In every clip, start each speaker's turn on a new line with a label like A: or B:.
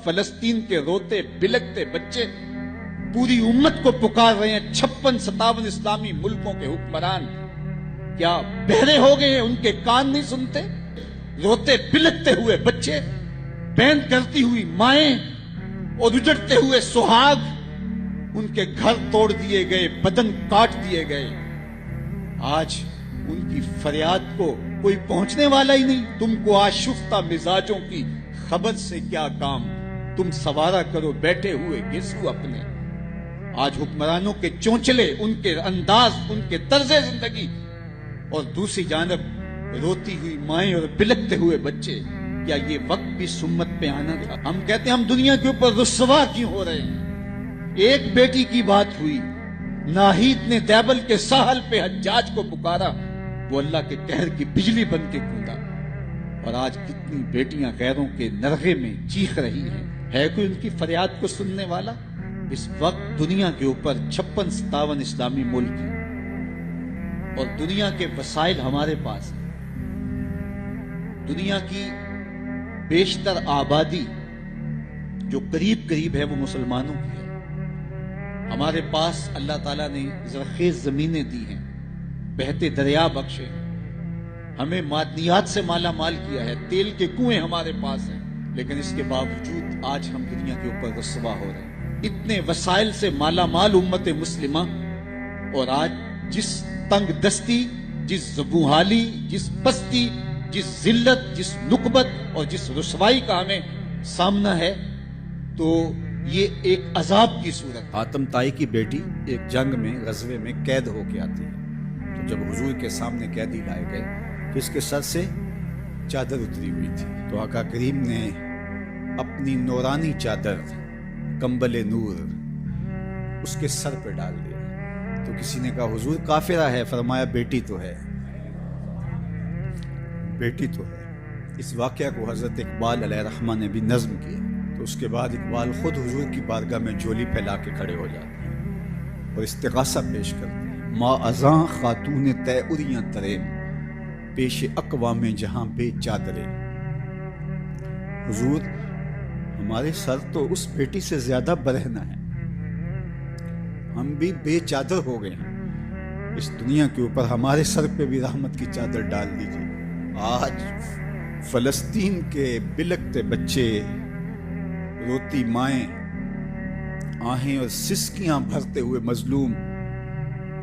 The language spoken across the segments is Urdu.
A: فلسطین کے روتے بلکتے بچے پوری امت کو پکار رہے ہیں. 56-57 اسلامی ملکوں کے حکمران کیا بہرے ہو گئے ہیں؟ ان کے کان نہیں سنتے؟ روتے بلکتے ہوئے بچے، بین کرتی ہوئی مائیں اور اجڑتے ہوئے سہاگ، ان کے گھر توڑ دیے گئے، بدن کاٹ دیے گئے. آج ان کی فریاد کو کوئی پہنچنے والا ہی نہیں. تم کو آشفتہ مزاجوں کی خبر سے کیا کام، تم سوارا کرو بیٹھے ہوئے گیسو اپنے. آج حکمرانوں کے چونچلے، ان کے انداز، ان کے طرز زندگی، اور دوسری جانب روتی ہوئی مائیں اور بلکتے ہوئے بچے. کیا یہ وقت بھی سمت پہ آنا تھا؟ ہم کہتے ہیں ہم دنیا کے اوپر رسوا کیوں ہو رہے ہیں؟ ایک بیٹی کی بات ہوئی، ناہید نے دیبل کے ساحل پہ حجاج کو پکارا، وہ اللہ کے قہر کی بجلی بن کے کوندا. اور آج کتنی بیٹیاں غیروں کے نرغے میں چیخ رہی ہیں. ہے کوئی ان کی فریاد کو سننے والا؟ اس وقت دنیا کے اوپر 56-57 اسلامی ملک ہیں اور دنیا کے وسائل ہمارے پاس ہیں. دنیا کی بیشتر آبادی جو قریب ہے وہ مسلمانوں کی ہے. ہمارے پاس اللہ تعالیٰ نے زرخیز زمینیں دی ہیں، بہتے دریا بخشے، ہمیں معدنیات سے مالا مال کیا ہے، تیل کے کنویں ہمارے پاس ہیں. لیکن اس کے باوجود آج ہم دنیا کے اوپر رسوا ہو رہے ہیں. اتنے وسائل سے مالا مال امت مسلمہ، اور آج جس تنگ دستی، جس زبونحالی، جس پستی، جس ذلت، جس نکبت اور جس رسوائی کا ہمیں سامنا ہے، تو یہ ایک عذاب کی صورت.
B: حاتم طائی کی بیٹی ایک جنگ میں، غزوے میں قید ہو کے آتی ہے. تو جب حضور کے سامنے قیدی لائے گئے تو اس کے سر سے چادر اتری ہوئی تھی. تو آقا کریم نے اپنی نورانی چادر، کمبل نور، اس کے سر پہ ڈال دیا. تو کسی نے کہا حضور کافرہ ہے، فرمایا بیٹی تو ہے، بیٹی تو ہے. اس واقعہ کو حضرت اقبال علیہ رحمہ نے بھی نظم کیا. تو اس کے بعد اقبال خود حضور کی بارگاہ میں جھولی پھیلا کے کھڑے ہو جاتے ہیں اور استغاثہ پیش کرتے ہیں. ما ازاں خاتون تیعریاں تریم، پیش اقوام جہاں بے چادرے. حضور ہمارے سر تو اس بیٹی سے زیادہ برہنہ ہے، ہم بھی بے چادر ہو گئے ہیں. اس دنیا کے اوپر ہمارے سر پہ بھی رحمت کی چادر ڈال دیجیے. آج فلسطین کے بلکتے بچے، روتی مائیں، آہیں اور سسکیاں بھرتے ہوئے مظلوم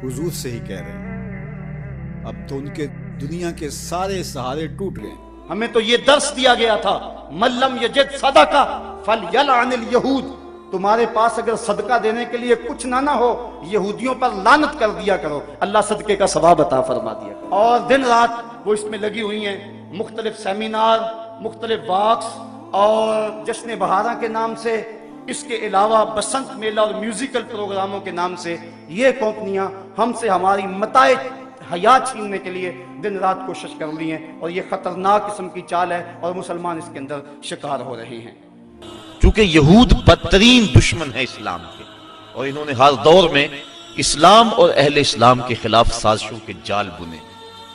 B: حضور سے ہی کہہ رہے ہیں. اب تو ان کے دنیا کے سارے سہارے ٹوٹ گئے.
C: ہمیں تو یہ درس دیا گیا تھا، من لم یجد صدقہ فلیلعن الیہود. تمہارے پاس اگر صدقہ دینے کے لیے کچھ نہ ہو، یہودیوں پر لعنت کر دیا کرو، اللہ صدقے کا ثواب عطا فرما دیا کرو. اور دن رات وہ اس میں لگی ہوئی ہیں، مختلف سیمینار، مختلف واکس اور جشن بہارا کے نام سے، اس کے علاوہ بسنت میلہ اور میوزیکل پروگراموں کے نام سے یہ کمپنیاں ہم سے ہماری متاع حیات چھیننے کے لیے دن رات کوشش کر لی ہیں. اور یہ خطرناک قسم کی چال ہے اور مسلمان اس کے اندر شکار ہو رہے ہیں.
D: چونکہ یہود بدترین دشمن ہے اسلام کے، اور انہوں نے ہر دور میں اسلام اور اہل اسلام کے خلاف سازشوں کے جال بنے.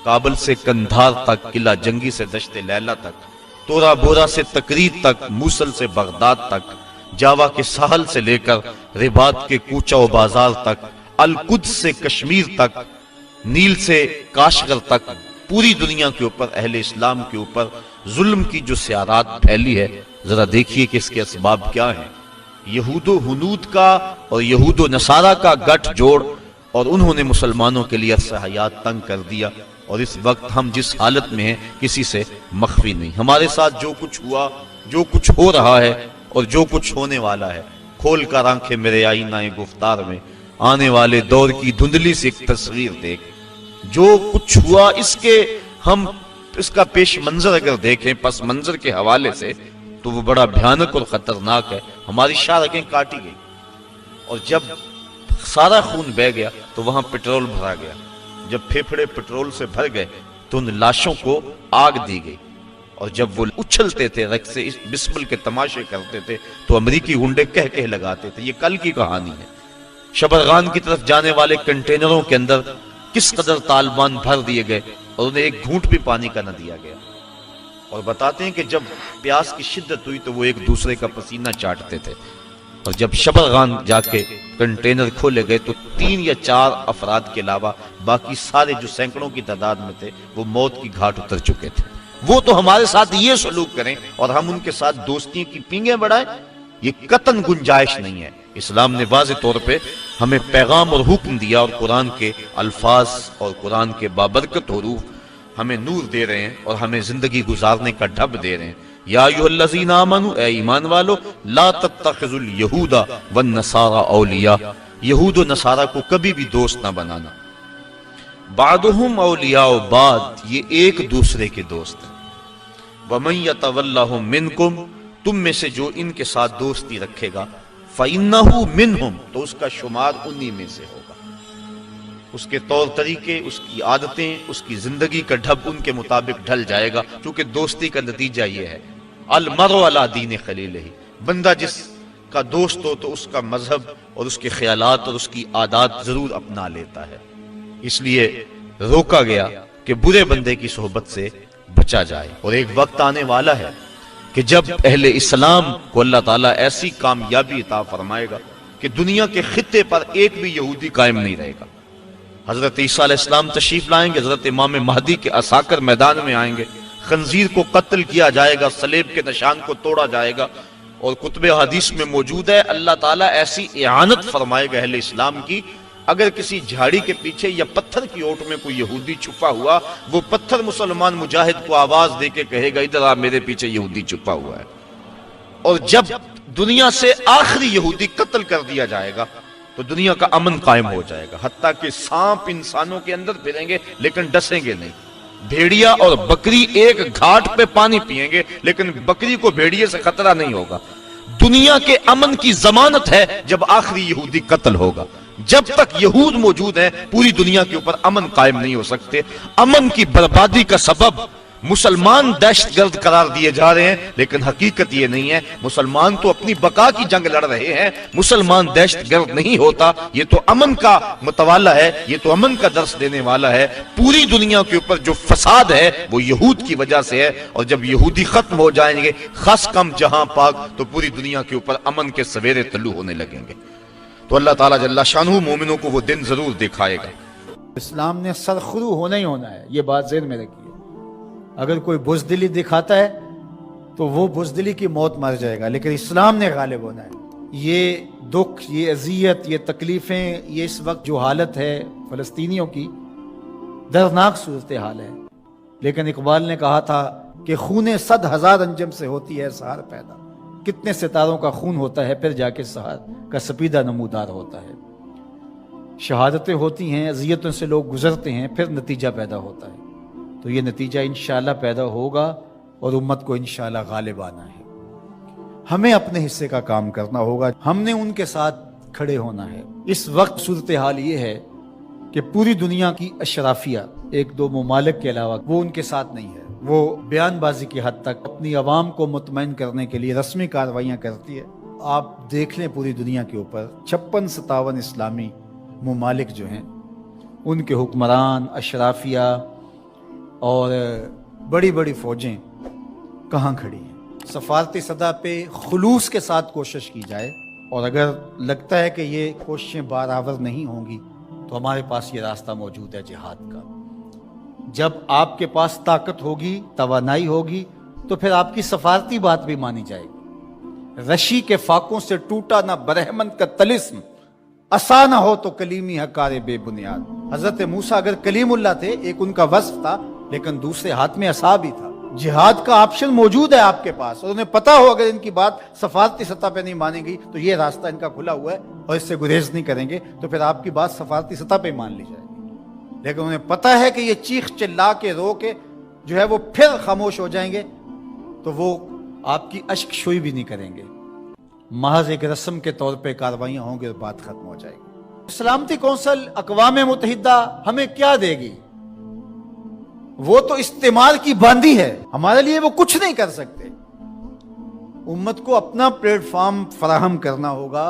D: کابل سے کندھار تک، قلعہ جنگی سے دشت لیلہ تک، تورا بورا سے تکریر تک، موصل سے بغداد تک، جاوا کے ساحل سے لے کر رباط کے کوچہ و بازار تک، القدس سے کشمیر تک، نیل سے کاشغر تک، پوری دنیا کے اوپر اہل اسلام کے اوپر ظلم کی جو سیارات پھیلی ہے. ذرا دیکھیے کہ اس کے اسباب کیا ہیں. یہود و ہنود کا اور یہود و نصارہ کا گٹھ جوڑ، اور انہوں نے مسلمانوں کے لیے عرصہ حیات تنگ کر دیا. اور اس وقت ہم جس حالت میں ہیں کسی سے مخفی نہیں. ہمارے ساتھ جو کچھ ہوا، جو کچھ ہو رہا ہے اور جو کچھ ہونے والا ہے، کھول کر آنکھیں میرے آئینہ گفتار میں، آنے والے دور کی دھندلی سے ایک تصویر دیکھ. جو کچھ ہوا ہم اس کا پیش منظر اگر دیکھیں پس منظر کے حوالے سے، تو وہ بڑا بھیانک اور خطرناک ہے. ہماری شاہ کاٹی گئی، اور جب سارا خون بہ گیا تو وہاں پٹرول بھرا گیا. جب پھیپھڑے پٹرول سے بھر گئے تو ان لاشوں کو آگ دی گئی. اور جب وہ اچھلتے تھے رقص سے بسمل کے تماشے کرتے تھے تو امریکی گنڈے کہہ لگاتے تھے. یہ کل کی کہانی ہے. شبرغان کی طرف جانے والے کنٹینروں کے اندر کس قدر طالبان بھر دیے گئے اور انہیں ایک گھونٹ بھی پانی کا نہ دیا گیا. اور بتاتے ہیں کہ جب پیاس کی شدت ہوئی تو وہ ایک دوسرے کا پسینہ چاٹتے تھے، اور جب شبرغان جا کے کنٹینر کھولے گئے تو 3 یا 4 افراد کے علاوہ باقی سارے جو سینکڑوں کی تعداد میں تھے وہ موت کی گھاٹ اتر چکے تھے۔ وہ تو ہمارے ساتھ یہ سلوک کریں اور ہم ان کے ساتھ دوستی کی پینگیں بڑھائیں، یہ قطعاً گنجائش نہیں ہے۔ اسلام نے واضح طور پہ ہمیں پیغام اور حکم دیا، اور قرآن کے الفاظ اور قرآن کے بابرکت حروف ہمیں نور دے رہے ہیں اور ہمیں زندگی گزارنے کا ڈھب دے رہے ہیں۔ یا ایھا الذین آمنوا، اے ایمان والو، لا تتخذوا اليہود والنصارى اولیاء، یہود و نصارہ کو کبھی بھی دوست نہ بنانا۔ بعضهم اولیاء بعض، یہ ایک دوسرے کے دوست ہیں۔ ومن یتولہم منکم، تم میں سے جو ان کے ساتھ دوستی رکھے گا، فإنہ منہم، تو اس کا شمار انہی میں سے ہوگا۔ اس کے طور طریقے، اس کی عادتیں، اس کی زندگی کا ڈھب ان کے مطابق ڈھل جائے گا، کیونکہ دوستی کا نتیجہ یہ ہے المرء علی دین خلیلہ، بندہ جس کا دوست ہو تو اس کا مذہب اور اس کے خیالات اور اس کی عادات ضرور اپنا لیتا ہے۔ اس لیے روکا گیا کہ برے بندے کی صحبت سے بچا جائے۔ اور ایک وقت آنے والا ہے کہ جب اہل اسلام کو اللہ تعالیٰ ایسی کامیابی عطا فرمائے گا کہ دنیا کے خطے پر ایک بھی یہودی قائم نہیں رہے گا۔ حضرت عیسیٰ علیہ السلام تشریف لائیں گے، حضرت امام مہدی کے عساکر میدان میں آئیں گے، خنزیر کو قتل کیا جائے گا، صلیب کے نشان کو توڑا جائے گا، اور کتب حدیث میں موجود ہے اللہ تعالیٰ ایسی اعانت فرمائے گا اہل اسلام کی، اگر کسی جھاڑی کے پیچھے یا پتھر کی اوٹ میں کوئی یہودی چھپا ہوا، وہ پتھر مسلمان مجاہد کو آواز دے کے کہے گا ادھر آ، میرے پیچھے یہودی چھپا ہوا ہے۔ اور جب دنیا سے آخری یہودی قتل کر دیا جائے گا تو دنیا کا امن قائم ہو جائے گا، حتیٰ کہ سانپ انسانوں کے اندر پھریں گے لیکن ڈسیں گے نہیں، بھیڑیا اور بکری ایک گھاٹ پہ پانی پئیں گے لیکن بکری کو بھیڑیے سے خطرہ نہیں ہوگا۔ دنیا کے امن کی ضمانت ہے جب آخری یہودی قتل ہوگا۔ جب تک یہود موجود ہیں پوری دنیا کے اوپر امن قائم نہیں ہو سکتے۔ امن کی بربادی کا سبب مسلمان دہشت گرد قرار دیے جا رہے ہیں، لیکن حقیقت یہ نہیں ہے، مسلمان تو اپنی بقا کی جنگ لڑ رہے ہیں، مسلمان دہشت گرد نہیں ہوتا۔ یہ تو امن کا متوالا ہے، یہ تو امن کا درس دینے والا ہے۔ پوری دنیا کے اوپر جو فساد ہے وہ یہود کی وجہ سے ہے، اور جب یہودی ختم ہو جائیں گے خاص کم جہاں پاک، تو پوری دنیا کے اوپر امن کے سویرے طلوع ہونے لگیں گے۔ تو اللہ تعالیٰ جل شانہ مومنوں کو وہ دن ضرور دکھائے گا۔
B: اسلام نے سرخرو ہونا ہی ہونا ہے، یہ بات ذہن میں رکھیے۔ اگر کوئی بزدلی دکھاتا ہے تو وہ بزدلی کی موت مر جائے گا، لیکن اسلام نے غالب ہونا ہے۔ یہ دکھ، یہ اذیت، یہ تکلیفیں، یہ اس وقت جو حالت ہے فلسطینیوں کی، دردناک صورتحال ہے، لیکن اقبال نے کہا تھا کہ خون 100,000 انجم سے ہوتی ہے سہار پیدا، کتنے ستاروں کا خون ہوتا ہے پھر جا کے سہار کا سپیدہ نمودار ہوتا ہے۔ شہادتیں ہوتی ہیں، اذیتوں سے لوگ گزرتے ہیں، پھر نتیجہ پیدا ہوتا ہے، تو یہ نتیجہ انشاءاللہ پیدا ہوگا اور امت کو انشاءاللہ غالب آنا ہے۔ ہمیں اپنے حصے کا کام کرنا ہوگا، ہم نے ان کے ساتھ کھڑے ہونا ہے۔ اس وقت صورتحال یہ ہے کہ پوری دنیا کی اشرافیہ، 1-2 ممالک کے علاوہ، وہ ان کے ساتھ نہیں ہے۔ وہ بیان بازی کی حد تک اپنی عوام کو مطمئن کرنے کے لیے رسمی کارروائیاں کرتی ہے۔ آپ دیکھ لیں پوری دنیا کے اوپر 56-57 اسلامی ممالک جو ہیں، ان کے حکمران، اشرافیہ اور بڑی بڑی فوجیں کہاں کھڑی ہیں۔ سفارتی سطح پہ خلوص کے ساتھ کوشش کی جائے، اور اگر لگتا ہے کہ یہ کوششیں برآور نہیں ہوں گی تو ہمارے پاس یہ راستہ موجود ہے جہاد کا۔ جب آپ کے پاس طاقت ہوگی، توانائی ہوگی، تو پھر آپ کی سفارتی بات بھی مانی جائے گی۔ رشی کے فاقوں سے ٹوٹا نہ برہمن کا طلسم، عصا نہ ہو تو کلیمی حکار بے بنیاد۔ حضرت موسیٰ اگر کلیم اللہ تھے، ایک ان کا وصف تھا، لیکن دوسرے ہاتھ میں عصا بھی تھا۔ جہاد کا آپشن موجود ہے آپ کے پاس، اور انہیں پتا ہو اگر ان کی بات سفارتی سطح پہ نہیں مانے گی تو یہ راستہ ان کا کھلا ہوا ہے اور اس سے گریز نہیں کریں گے، تو پھر آپ کی بات سفارتی سطح پہ مان لی جائے گی۔ لیکن انہیں پتا ہے کہ یہ چیخ چلا کے رو کے جو ہے وہ پھر خاموش ہو جائیں گے، تو وہ آپ کی اشک شوئی بھی نہیں کریں گے، محض ایک رسم کے طور پہ کاروائیاں ہوں گے اور بات ختم ہو جائے گی۔ سلامتی کونسل اقوام متحدہ ہمیں کیا دے گی؟ وہ تو استعمال کی باندھی ہے، ہمارے لیے وہ کچھ نہیں کر سکتے۔ امت کو اپنا پلیٹ فارم فراہم کرنا ہوگا،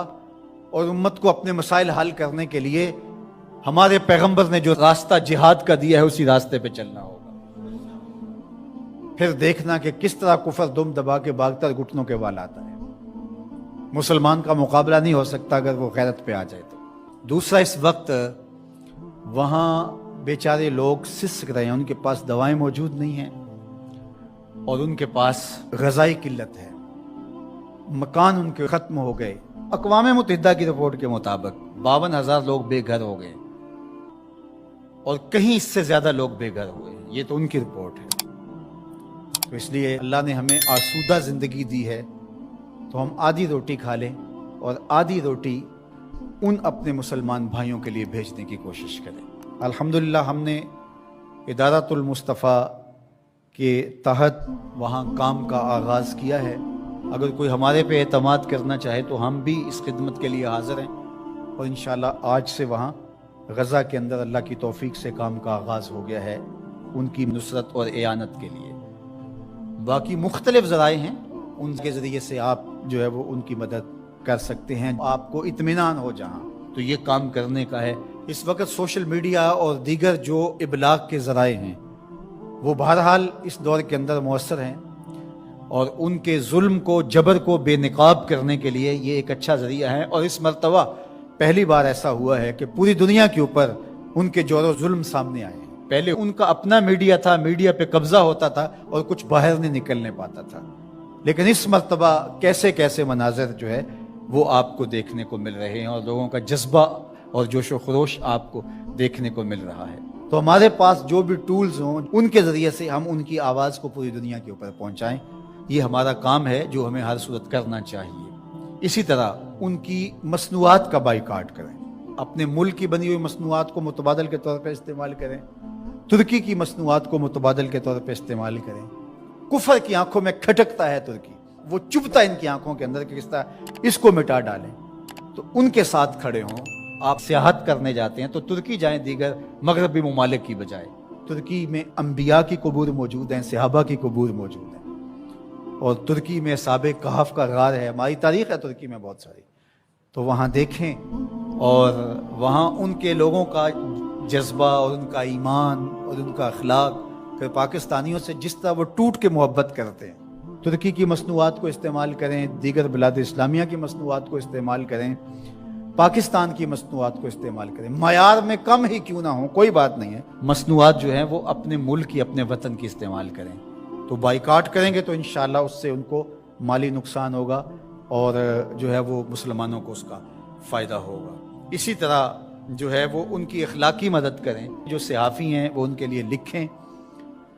B: اور امت کو اپنے مسائل حل کرنے کے لیے ہمارے پیغمبر نے جو راستہ جہاد کا دیا ہے اسی راستے پہ چلنا ہوگا۔ پھر دیکھنا کہ کس طرح کفر دم دبا کے بھاگتا اور گھٹنوں کے بال آتا ہے۔ مسلمان کا مقابلہ نہیں ہو سکتا اگر وہ غیرت پہ آ جائے تو۔ دوسرا، اس وقت وہاں بیچارے لوگ سسک رہے ہیں، ان کے پاس دوائیں موجود نہیں ہیں اور ان کے پاس غذائی قلت ہے، مکان ان کے ختم ہو گئے۔ اقوام متحدہ کی رپورٹ کے مطابق 52,000 لوگ بے گھر ہو گئے اور کہیں اس سے زیادہ لوگ بے گھر ہوئے، یہ تو ان کی رپورٹ ہے۔ تو اس لیے اللہ نے ہمیں آسودہ زندگی دی ہے تو ہم آدھی روٹی کھا لیں اور آدھی روٹی ان اپنے مسلمان بھائیوں کے لیے بھیجنے کی کوشش کریں۔ الحمدللہ ہم نے ادارۃ المصطفیٰ کے تحت وہاں کام کا آغاز کیا ہے۔ اگر کوئی ہمارے پہ اعتماد کرنا چاہے تو ہم بھی اس خدمت کے لیے حاضر ہیں اور انشاءاللہ آج سے وہاں غزہ کے اندر اللہ کی توفیق سے کام کا آغاز ہو گیا ہے ان کی نصرت اور اعانت کے لیے۔ باقی مختلف ذرائع ہیں، ان کے ذریعے سے آپ جو ہے وہ ان کی مدد کر سکتے ہیں۔ آپ کو اطمینان ہو جہاں تو یہ کام کرنے کا ہے۔ اس وقت سوشل میڈیا اور دیگر جو ابلاغ کے ذرائع ہیں وہ بہرحال اس دور کے اندر مؤثر ہیں اور ان کے ظلم کو، جبر کو بے نقاب کرنے کے لیے یہ ایک اچھا ذریعہ ہے۔ اور اس مرتبہ پہلی بار ایسا ہوا ہے کہ پوری دنیا کے اوپر ان کے جور و ظلم سامنے آئے ہیں۔ پہلے ان کا اپنا میڈیا تھا، میڈیا پہ قبضہ ہوتا تھا اور کچھ باہر نہیں نکلنے پاتا تھا، لیکن اس مرتبہ کیسے کیسے مناظر جو ہے وہ آپ کو دیکھنے کو مل رہے ہیں اور لوگوں کا جذبہ اور جوش و خروش آپ کو دیکھنے کو مل رہا ہے۔ تو ہمارے پاس جو بھی ٹولز ہوں ان کے ذریعے سے ہم ان کی آواز کو پوری دنیا کے اوپر پہنچائیں، یہ ہمارا کام ہے جو ہمیں ہر صورت کرنا چاہیے۔ اسی طرح ان کی مصنوعات کا بائیکاٹ کریں، اپنے ملک کی بنی ہوئی مصنوعات کو متبادل کے طور پہ استعمال کریں، ترکی کی مصنوعات کو متبادل کے طور پہ استعمال کریں۔ کفر کی آنکھوں میں کھٹکتا ہے ترکی، وہ چبھتا ہے ان کی آنکھوں کے اندر کہ کس طرح اس کو مٹا ڈالیں، تو ان کے ساتھ کھڑے ہوں۔ آپ سیاحت کرنے جاتے ہیں تو ترکی جائیں دیگر مغربی ممالک کی بجائے۔ ترکی میں انبیاء کی قبور موجود ہیں، صحابہ کی قبور موجود ہیں، اور ترکی میں اصحاب کہف کا غار ہے، ہماری تاریخ ہے ترکی میں بہت ساری، تو وہاں دیکھیں اور وہاں ان کے لوگوں کا جذبہ اور ان کا ایمان اور ان کا اخلاق پھر پاکستانیوں سے جس طرح وہ ٹوٹ کے محبت کرتے ہیں۔ ترکی کی مصنوعات کو استعمال کریں، دیگر بلاد اسلامیہ کی مصنوعات کو استعمال کریں، پاکستان کی مصنوعات کو استعمال کریں، معیار میں کم ہی کیوں نہ ہوں کوئی بات نہیں ہے، مصنوعات جو ہیں وہ اپنے ملک کی، اپنے وطن کی استعمال کریں۔ تو بائیکاٹ کریں گے تو انشاءاللہ اس سے ان کو مالی نقصان ہوگا اور جو ہے وہ مسلمانوں کو اس کا فائدہ ہوگا۔ اسی طرح جو ہے وہ ان کی اخلاقی مدد کریں، جو صحافی ہیں وہ ان کے لیے لکھیں،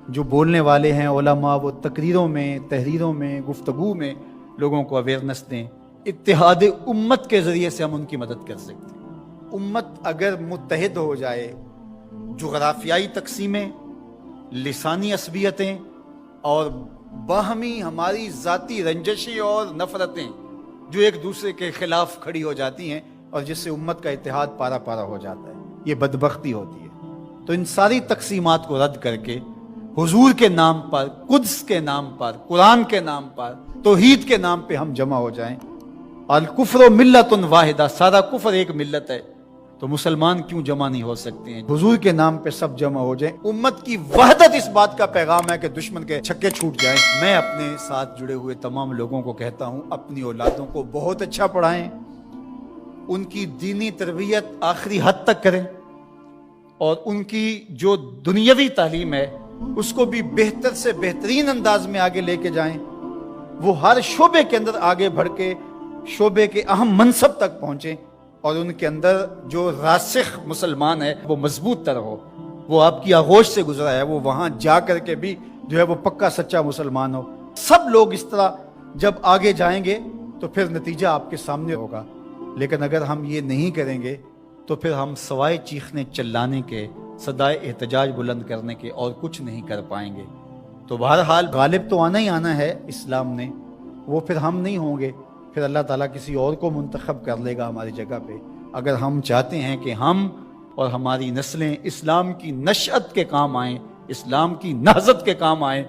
B: جو بولنے والے ہیں علماء وہ تقریروں میں، تحریروں میں، گفتگو میں لوگوں کو اویئرنس دیں۔ اتحاد امت کے ذریعے سے ہم ان کی مدد کر سکتے ہیں۔ امت اگر متحد ہو جائے، جغرافیائی تقسیمیں، لسانی عصبیتیں اور باہمی ہماری ذاتی رنجشیں اور نفرتیں جو ایک دوسرے کے خلاف کھڑی ہو جاتی ہیں اور جس سے امت کا اتحاد پارا پارا ہو جاتا ہے، یہ بدبختی ہوتی ہے۔ تو ان ساری تقسیمات کو رد کر کے حضور کے نام پر، قدس کے نام پر، قرآن کے نام پر، توحید کے نام پہ ہم جمع ہو جائیں۔ الکفر ملت واحدہ، سارا کفر ایک ملت ہے، تو مسلمان کیوں جمع نہیں ہو سکتے ہیں؟ حضور کے نام پہ سب جمع ہو جائیں۔ امت کی وحدت اس بات کا پیغام ہے کہ دشمن کے چھکے چھوٹ جائیں۔ میں اپنے ساتھ جڑے ہوئے تمام لوگوں کو کہتا ہوں، اپنی اولادوں کو بہت اچھا پڑھائیں، ان کی دینی تربیت آخری حد تک کریں اور ان کی جو دنیاوی تعلیم ہے اس کو بھی بہتر سے بہترین انداز میں آگے لے کے جائیں۔ وہ ہر شعبے کے اندر آگے بڑھ کے شعبے کے اہم منصب تک پہنچیں اور ان کے اندر جو راسخ مسلمان ہے وہ مضبوط تر ہو، وہ آپ کی آغوش سے گزرا ہے، وہ وہاں جا کر کے بھی جو ہے وہ پکا سچا مسلمان ہو۔ سب لوگ اس طرح جب آگے جائیں گے تو پھر نتیجہ آپ کے سامنے ہوگا، لیکن اگر ہم یہ نہیں کریں گے تو پھر ہم سوائے چیخنے چلانے کے، صدائے احتجاج بلند کرنے کے اور کچھ نہیں کر پائیں گے۔ تو بہرحال غالب تو آنا ہی آنا ہے اسلام نے، وہ پھر ہم نہیں ہوں گے، پھر اللہ تعالیٰ کسی اور کو منتخب کر لے گا ہماری جگہ پہ۔ اگر ہم چاہتے ہیں کہ ہم اور ہماری نسلیں اسلام کی نشأت کے کام آئیں، اسلام کی نہضت کے کام آئیں،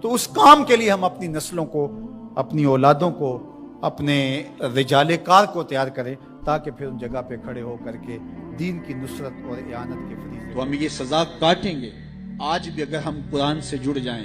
B: تو اس کام کے لیے ہم اپنی نسلوں کو، اپنی اولادوں کو، اپنے رجال کار کو تیار کریں تاکہ پھر ان جگہ پہ کھڑے ہو کر کے دین کی نصرت اور اعانت کے فریضے۔
A: تو ہم یہ سزا کاٹیں گے۔ آج بھی اگر ہم قرآن سے جڑ جائیں،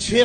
A: 6